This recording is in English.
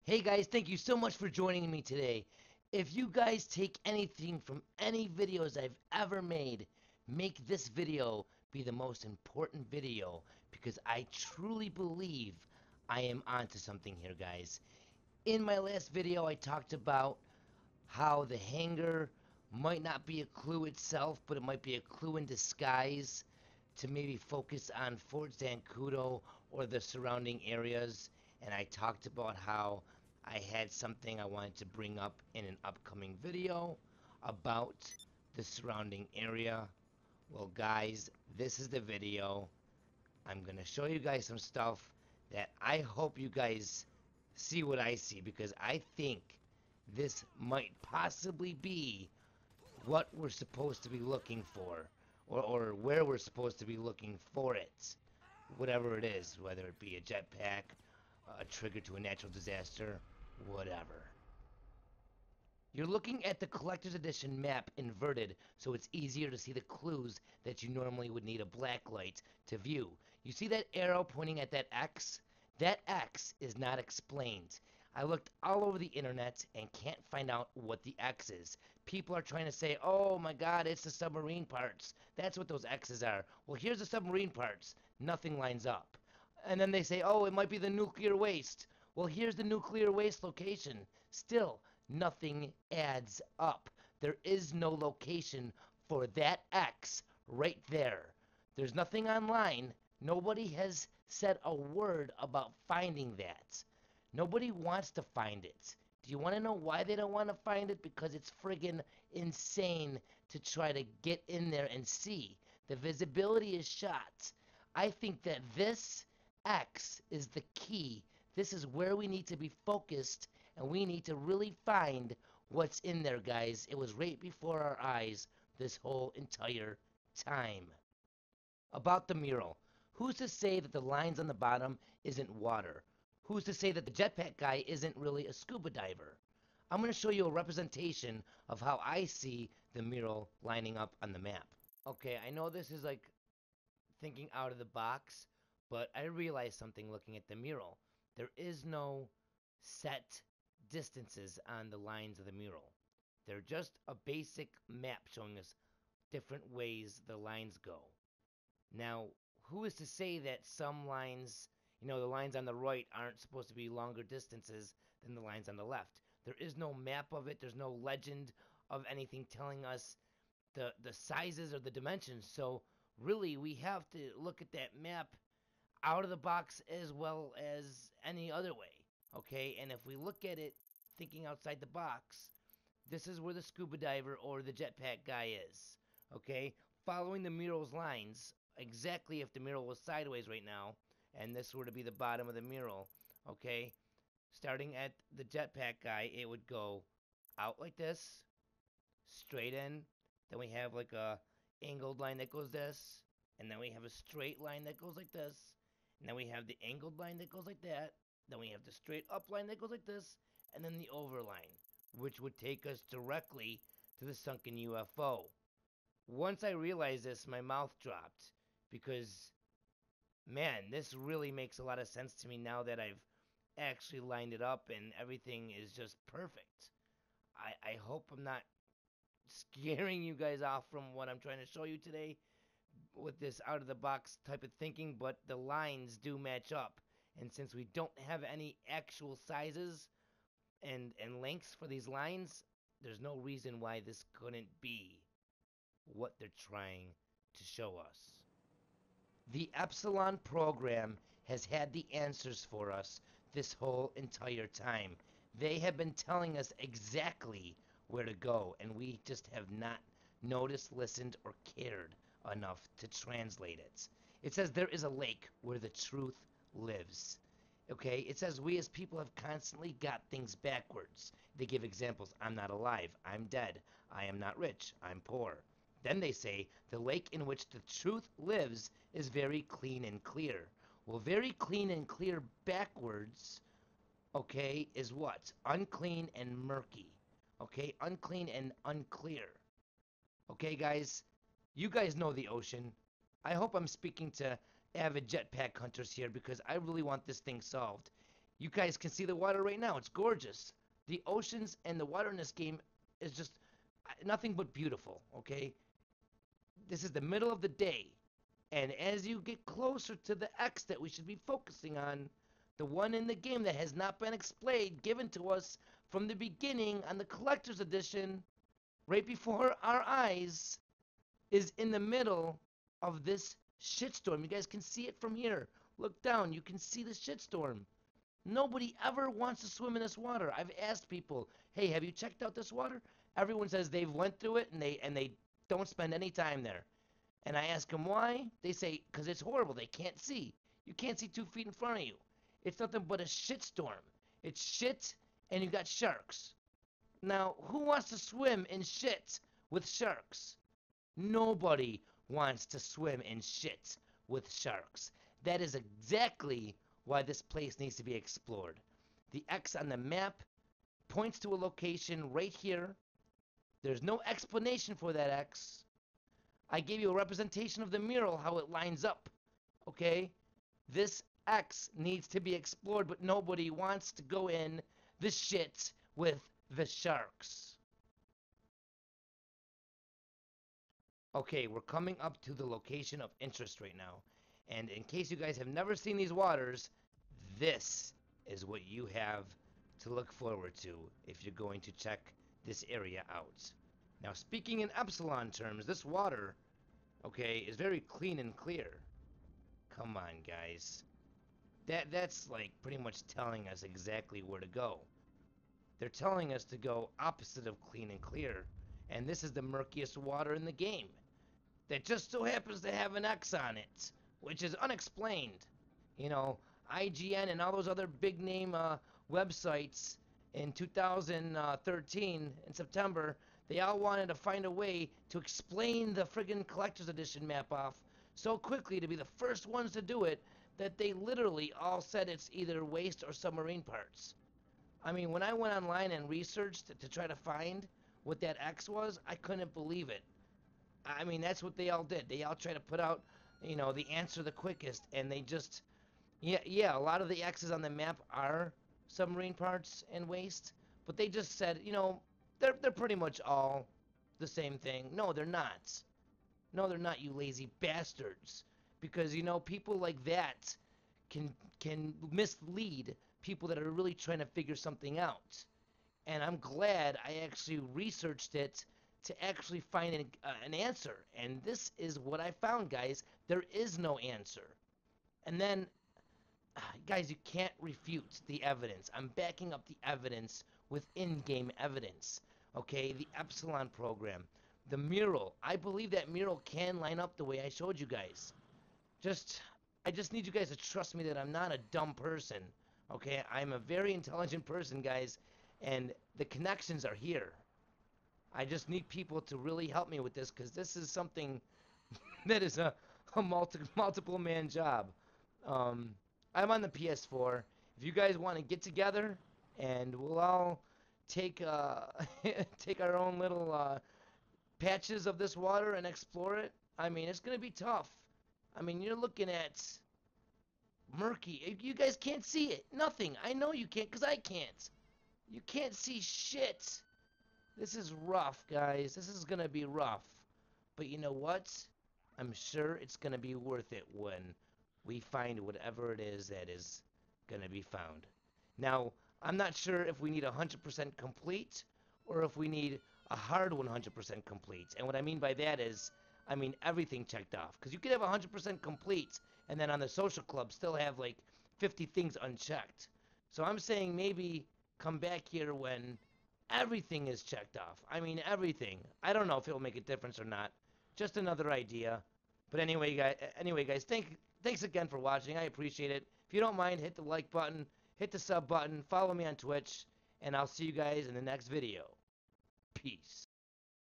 Hey guys, thank you so much for joining me today. If you guys take anything from any videos I've ever made, make this video be the most important video because I truly believe I am onto something here, guys. In my last video, I talked about how the hangar might not be a clue itself, but it might be a clue in disguise to maybe focus on Fort Zancudo or the surrounding areas. And I talked about how I had something I wanted to bring up in an upcoming video about the surrounding area. Well, guys, this is the video. I'm going to show you guys some stuff that I hope you guys see what I see, because I think this might possibly be what we're supposed to be looking for, or where we're supposed to be looking for it. Whatever it is, whether it be a jetpack, a trigger to a natural disaster, whatever. You're looking at the Collector's Edition map inverted, so it's easier to see the clues that you normally would need a black light to view. You see that arrow pointing at that X? That X is not explained. I looked all over the internet and can't find out what the X is. People are trying to say, oh my god, it's the submarine parts. That's what those X's are. Well, here's the submarine parts. Nothing lines up. And then they say, oh, it might be the nuclear waste. Well, here's the nuclear waste location. Still, nothing adds up. There is no location for that X right there. There's nothing online. Nobody has said a word about finding that. Nobody wants to find it. Do you want to know why they don't want to find it? Because it's friggin' insane to try to get in there and see. The visibility is shot. I think that this X is the key. This is where we need to be focused, and we need to really find what's in there, guys. It was right before our eyes this whole entire time. About the mural. Who's to say that the lines on the bottom isn't water? Who's to say that the jetpack guy isn't really a scuba diver? I'm going to show you a representation of how I see the mural lining up on the map. Okay, I know this is like thinking out of the box, but I realized something looking at the mural. There is no set distances on the lines of the mural. They're just a basic map showing us different ways the lines go. Now, who is to say that some lines, the lines on the right aren't supposed to be longer distances than the lines on the left? There is no map of it. There's no legend of anything telling us the sizes or the dimensions. So really, we have to look at that map out of the box as well as any other way. Okay, and if we look at it thinking outside the box, this is where the scuba diver or the jetpack guy is. Okay, following the mural's lines, exactly if the mural was sideways right now, and this were to be the bottom of the mural, okay, starting at the jetpack guy, it would go out like this, straight in, then we have like a angled line that goes this, and then we have a straight line that goes like this, and then we have the angled line that goes like that, then we have the straight up line that goes like this, and then the overline, which would take us directly to the sunken UFO. Once I realized this, my mouth dropped, because, man, this really makes a lot of sense to me now that I've actually lined it up and everything is just perfect. I hope I'm not scaring you guys off from what I'm trying to show you today with this out of the box type of thinking, but the lines do match up. And since we don't have any actual sizes and lengths for these lines, there's no reason why this couldn't be what they're trying to show us. The Epsilon program has had the answers for us this whole entire time. They have been telling us exactly where to go, and we just have not noticed, listened, or cared enough to translate it. It says there is a lake where the truth lives. Okay, it says we as people have constantly got things backwards. They give examples. I'm not alive. I'm dead. I am not rich. I'm poor. Then they say the lake in which the truth lives is very clean and clear. Well, very clean and clear backwards, okay, is what? Unclean and murky. Okay, unclean and unclear. Okay, guys, you guys know the ocean. I hope I'm speaking to avid jetpack hunters here because I really want this thing solved. You guys can see the water right now. It's gorgeous. The oceans and the water in this game is just nothing but beautiful, okay? This is the middle of the day. And as you get closer to the X that we should be focusing on, the one in the game that has not been explained, given to us from the beginning on the collector's edition, right before our eyes, is in the middle of this shitstorm. You guys can see it from here. Look down. You can see the shitstorm. Nobody ever wants to swim in this water. I've asked people, hey, have you checked out this water? Everyone says they've went through it and they don't spend any time there. And I ask them why. They say, because it's horrible. They can't see. You can't see 2 feet in front of you. It's nothing but a shitstorm. It's shit and you got sharks. Now, who wants to swim in shit with sharks? Nobody wants to swim in shit with sharks. That is exactly why this place needs to be explored. The X on the map points to a location right here. There's no explanation for that X. I gave you a representation of the mural, how it lines up. Okay? This X needs to be explored, but nobody wants to go in the shit with the sharks. Okay, we're coming up to the location of interest right now. And in case you guys have never seen these waters, this is what you have to look forward to if you're going to check this area out. Now, speaking in epsilon terms, this water, okay, is very clean and clear. Come on, guys. That's like pretty much telling us exactly where to go. They're telling us to go opposite of clean and clear, and this is the murkiest water in the game. That just so happens to have an X on it, which is unexplained. You know, IGN and all those other big name websites in 2013 in September, they all wanted to find a way to explain the friggin' collector's edition map off so quickly to be the first ones to do it that they literally all said it's either waste or submarine parts. I mean, when I went online and researched to try to find what that X was, I couldn't believe it. I mean, that's what they all did. They all tried to put out, you know, the answer the quickest, and they just, yeah, a lot of the X's on the map are submarine parts and waste, but they just said, you know, they're pretty much all the same thing. No, they're not. No, they're not, you lazy bastards. Because, you know, people like that can mislead people that are really trying to figure something out. And I'm glad I actually researched it to actually find an answer. And this is what I found, guys. There is no answer. And then, guys, you can't refute the evidence. I'm backing up the evidence with in-game evidence. Okay, the Epsilon program, the mural. I believe that mural can line up the way I showed you guys. I just need you guys to trust me that I'm not a dumb person. Okay, I'm a very intelligent person, guys, and the connections are here. I just need people to really help me with this, because this is something that is a multiple man job. I'm on the PS4. If you guys want to get together and we'll all take take our own little patches of this water and explore it, I mean, it's gonna be tough. I mean, you're looking at murky. You guys can't see it. Nothing. I know you can't, because I can't. You can't see shit. This is rough, guys. This is going to be rough. But you know what? I'm sure it's going to be worth it when we find whatever it is that is going to be found. Now, I'm not sure if we need 100% complete or if we need a hard 100% complete. And what I mean by that is, I mean everything checked off. Because you could have 100% complete and then on the social club still have like 50 things unchecked. So I'm saying maybe come back here when everything is checked off. I mean, everything. I don't know if it'll make a difference or not. Just another idea. But anyway, guys, thanks again for watching. I appreciate it. If you don't mind, hit the like button, hit the sub button, follow me on Twitch, and I'll see you guys in the next video. Peace.